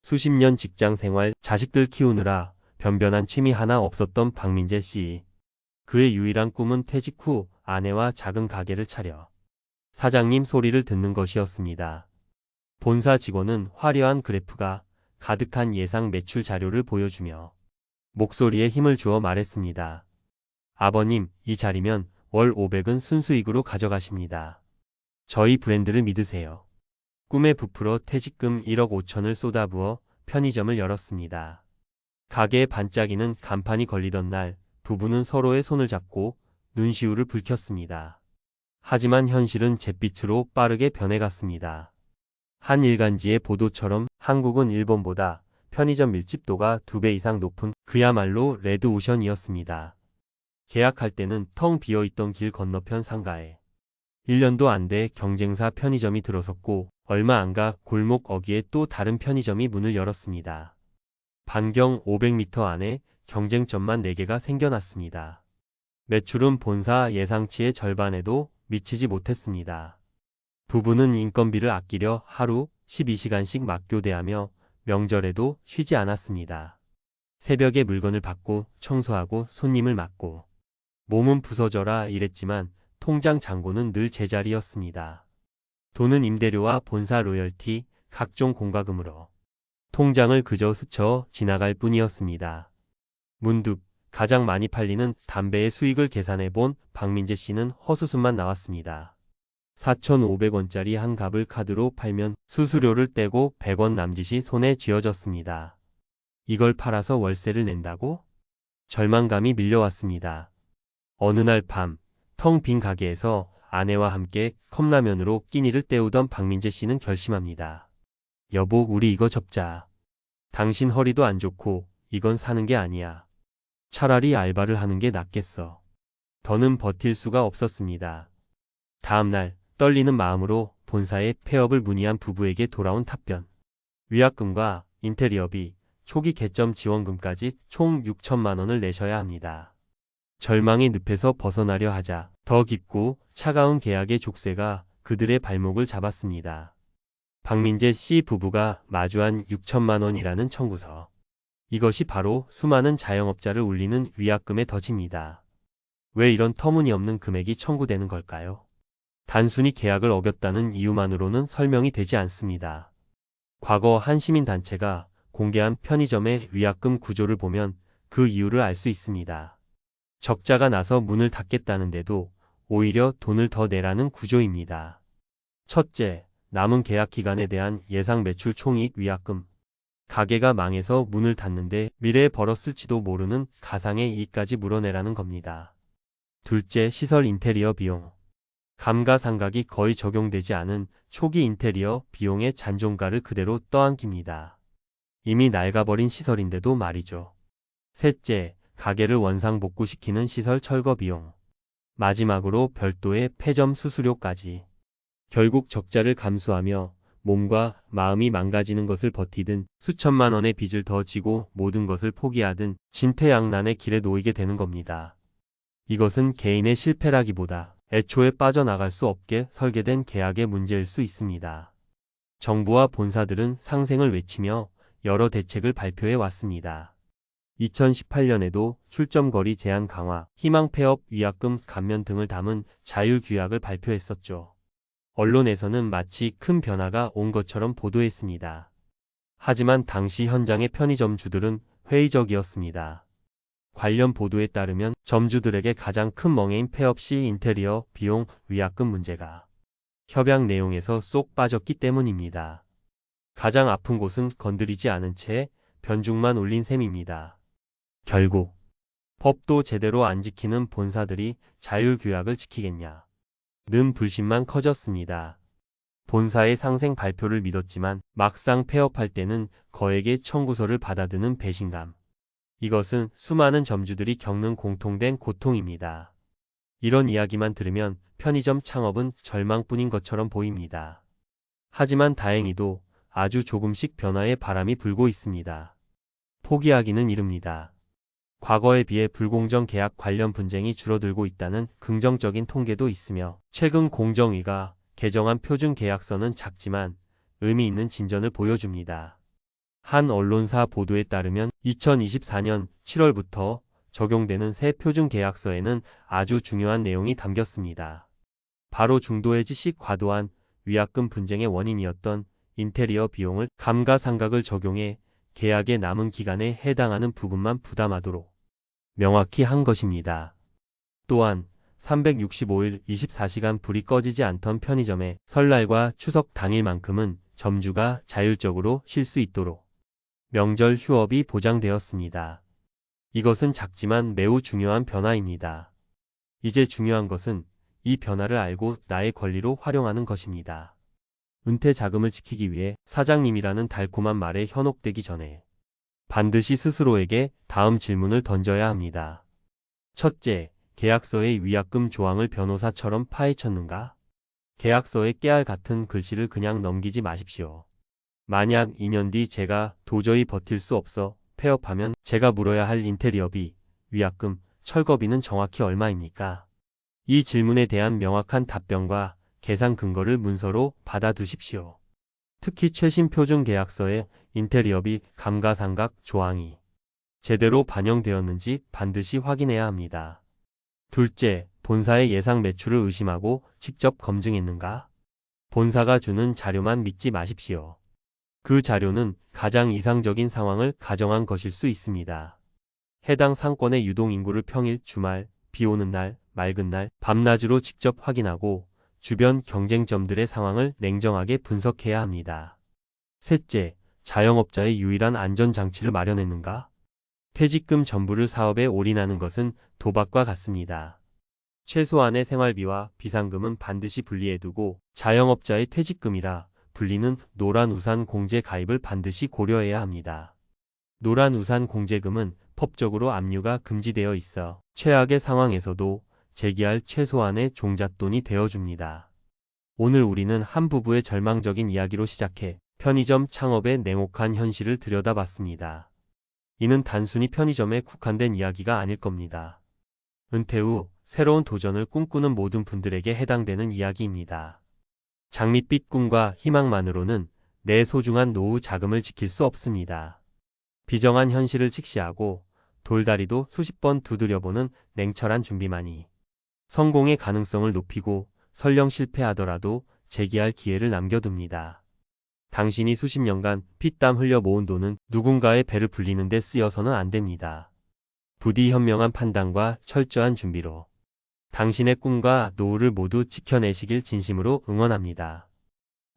수십 년 직장 생활, 자식들 키우느라 변변한 취미 하나 없었던 박민재 씨. 그의 유일한 꿈은 퇴직 후 아내와 작은 가게를 차려 사장님 소리를 듣는 것이었습니다. 본사 직원은 화려한 그래프가 가득한 예상 매출 자료를 보여주며 목소리에 힘을 주어 말했습니다. 아버님, 이 자리면 월 500은 순수익으로 가져가십니다. 저희 브랜드를 믿으세요. 꿈에 부풀어 퇴직금 1억 5천을 쏟아부어 편의점을 열었습니다. 가게에 반짝이는 간판이 걸리던 날, 부부는 서로의 손을 잡고 눈시울을 붉혔습니다. 하지만 현실은 잿빛으로 빠르게 변해갔습니다. 한 일간지의 보도처럼 한국은 일본보다 편의점 밀집도가 2배 이상 높은 그야말로 레드오션이었습니다. 계약할 때는 텅 비어있던 길 건너편 상가에 1년도 안 돼 경쟁사 편의점이 들어섰고 얼마 안 가 골목 어귀에 또 다른 편의점이 문을 열었습니다. 반경 500m 안에 경쟁점만 4개가 생겨났습니다. 매출은 본사 예상치의 절반에도 미치지 못했습니다. 부부는 인건비를 아끼려 하루 12시간씩 맞교대하며 명절에도 쉬지 않았습니다. 새벽에 물건을 받고 청소하고 손님을 맞고 몸은 부서져라 일했지만 통장 잔고는 늘 제자리였습니다. 돈은 임대료와 본사 로열티, 각종 공과금으로 통장을 그저 스쳐 지나갈 뿐이었습니다. 문득 가장 많이 팔리는 담배의 수익을 계산해 본 박민재 씨는 헛웃음만 나왔습니다. 4,500원짜리 한 갑을 카드로 팔면 수수료를 떼고 100원 남짓이 손에 쥐어졌습니다. 이걸 팔아서 월세를 낸다고? 절망감이 밀려왔습니다. 어느 날 밤, 텅 빈 가게에서 아내와 함께 컵라면으로 끼니를 때우던 박민재 씨는 결심합니다. 여보, 우리 이거 접자. 당신 허리도 안 좋고 이건 사는 게 아니야. 차라리 알바를 하는 게 낫겠어. 더는 버틸 수가 없었습니다. 다음 날 떨리는 마음으로 본사에 폐업을 문의한 부부에게 돌아온 답변. 위약금과 인테리어비, 초기 개점 지원금까지 총 6천만 원을 내셔야 합니다. 절망의 늪에서 벗어나려 하자 더 깊고 차가운 계약의 족쇄가 그들의 발목을 잡았습니다. 박민재 씨 부부가 마주한 6천만 원이라는 청구서. 이것이 바로 수많은 자영업자를 울리는 위약금의 덫입니다. 왜 이런 터무니없는 금액이 청구되는 걸까요? 단순히 계약을 어겼다는 이유만으로는 설명이 되지 않습니다. 과거 한 시민단체가 공개한 편의점의 위약금 구조를 보면 그 이유를 알 수 있습니다. 적자가 나서 문을 닫겠다는데도 오히려 돈을 더 내라는 구조입니다. 첫째, 남은 계약 기간에 대한 예상 매출 총이익 위약금. 가게가 망해서 문을 닫는데 미래에 벌었을지도 모르는 가상의 이익까지 물어내라는 겁니다. 둘째, 시설 인테리어 비용. 감가상각이 거의 적용되지 않은 초기 인테리어 비용의 잔존가를 그대로 떠안깁니다. 이미 낡아버린 시설인데도 말이죠. 셋째, 가게를 원상복구시키는 시설 철거 비용. 마지막으로 별도의 폐점 수수료까지. 결국 적자를 감수하며 몸과 마음이 망가지는 것을 버티든 수천만 원의 빚을 더 지고 모든 것을 포기하든 진퇴양난의 길에 놓이게 되는 겁니다. 이것은 개인의 실패라기보다 애초에 빠져나갈 수 없게 설계된 계약의 문제일 수 있습니다. 정부와 본사들은 상생을 외치며 여러 대책을 발표해 왔습니다. 2018년에도 출점거리 제한 강화, 희망 폐업, 위약금 감면 등을 담은 자율규약을 발표했었죠. 언론에서는 마치 큰 변화가 온 것처럼 보도했습니다. 하지만 당시 현장의 편의점주들은 회의적이었습니다. 관련 보도에 따르면 점주들에게 가장 큰 멍해인 폐업 시 인테리어, 비용, 위약금 문제가 협약 내용에서 쏙 빠졌기 때문입니다. 가장 아픈 곳은 건드리지 않은 채 변죽만 올린 셈입니다. 결국 법도 제대로 안 지키는 본사들이 자율규약을 지키겠냐 는 불신만 커졌습니다. 본사의 상생 발표를 믿었지만 막상 폐업할 때는 거액의 청구서를 받아드는 배신감. 이것은 수많은 점주들이 겪는 공통된 고통입니다. 이런 이야기만 들으면 편의점 창업은 절망뿐인 것처럼 보입니다. 하지만 다행히도 아주 조금씩 변화의 바람이 불고 있습니다. 포기하기는 이릅니다. 과거에 비해 불공정 계약 관련 분쟁이 줄어들고 있다는 긍정적인 통계도 있으며 최근 공정위가 개정한 표준 계약서는 작지만 의미 있는 진전을 보여줍니다. 한 언론사 보도에 따르면 2024년 7월부터 적용되는 새 표준계약서에는 아주 중요한 내용이 담겼습니다. 바로 중도해지 시 과도한 위약금 분쟁의 원인이었던 인테리어 비용을 감가상각을 적용해 계약의 남은 기간에 해당하는 부분만 부담하도록 명확히 한 것입니다. 또한 365일 24시간 불이 꺼지지 않던 편의점에 설날과 추석 당일만큼은 점주가 자율적으로 쉴 수 있도록 명절 휴업이 보장되었습니다. 이것은 작지만 매우 중요한 변화입니다. 이제 중요한 것은 이 변화를 알고 나의 권리로 활용하는 것입니다. 은퇴 자금을 지키기 위해 사장님이라는 달콤한 말에 현혹되기 전에 반드시 스스로에게 다음 질문을 던져야 합니다. 첫째, 계약서의 위약금 조항을 변호사처럼 파헤쳤는가? 계약서에 깨알 같은 글씨를 그냥 넘기지 마십시오. 만약 2년 뒤 제가 도저히 버틸 수 없어 폐업하면 제가 물어야 할 인테리어비, 위약금, 철거비는 정확히 얼마입니까? 이 질문에 대한 명확한 답변과 계산 근거를 문서로 받아두십시오. 특히 최신 표준 계약서의 인테리어비 감가상각 조항이 제대로 반영되었는지 반드시 확인해야 합니다. 둘째, 본사의 예상 매출을 의심하고 직접 검증했는가? 본사가 주는 자료만 믿지 마십시오. 그 자료는 가장 이상적인 상황을 가정한 것일 수 있습니다. 해당 상권의 유동인구를 평일, 주말, 비 오는 날, 맑은 날, 밤낮으로 직접 확인하고 주변 경쟁점들의 상황을 냉정하게 분석해야 합니다. 셋째, 자영업자의 유일한 안전장치를 마련했는가? 퇴직금 전부를 사업에 올인하는 것은 도박과 같습니다. 최소한의 생활비와 비상금은 반드시 분리해두고 자영업자의 퇴직금이라 불리는 노란우산 공제 가입을 반드시 고려해야 합니다. 노란우산 공제금은 법적으로 압류가 금지되어 있어 최악의 상황에서도 제기할 최소한의 종잣돈이 되어줍니다. 오늘 우리는 한 부부의 절망적인 이야기로 시작해 편의점 창업의 냉혹한 현실을 들여다봤습니다. 이는 단순히 편의점에 국한된 이야기가 아닐 겁니다. 은퇴 후 새로운 도전을 꿈꾸는 모든 분들에게 해당되는 이야기입니다. 장밋빛 꿈과 희망만으로는 내 소중한 노후 자금을 지킬 수 없습니다. 비정한 현실을 직시하고 돌다리도 수십 번 두드려보는 냉철한 준비만이 성공의 가능성을 높이고 설령 실패하더라도 재기할 기회를 남겨둡니다. 당신이 수십 년간 피땀 흘려 모은 돈은 누군가의 배를 불리는 데 쓰여서는 안 됩니다. 부디 현명한 판단과 철저한 준비로 당신의 꿈과 노후를 모두 지켜내시길 진심으로 응원합니다.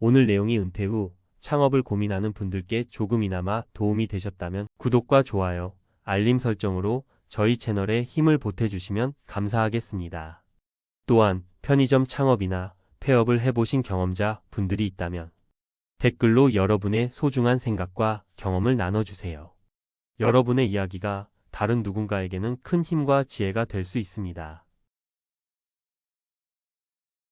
오늘 내용이 은퇴 후 창업을 고민하는 분들께 조금이나마 도움이 되셨다면 구독과 좋아요, 알림 설정으로 저희 채널에 힘을 보태주시면 감사하겠습니다. 또한 편의점 창업이나 폐업을 해보신 경험자 분들이 있다면 댓글로 여러분의 소중한 생각과 경험을 나눠주세요. 여러분의 이야기가 다른 누군가에게는 큰 힘과 지혜가 될 수 있습니다.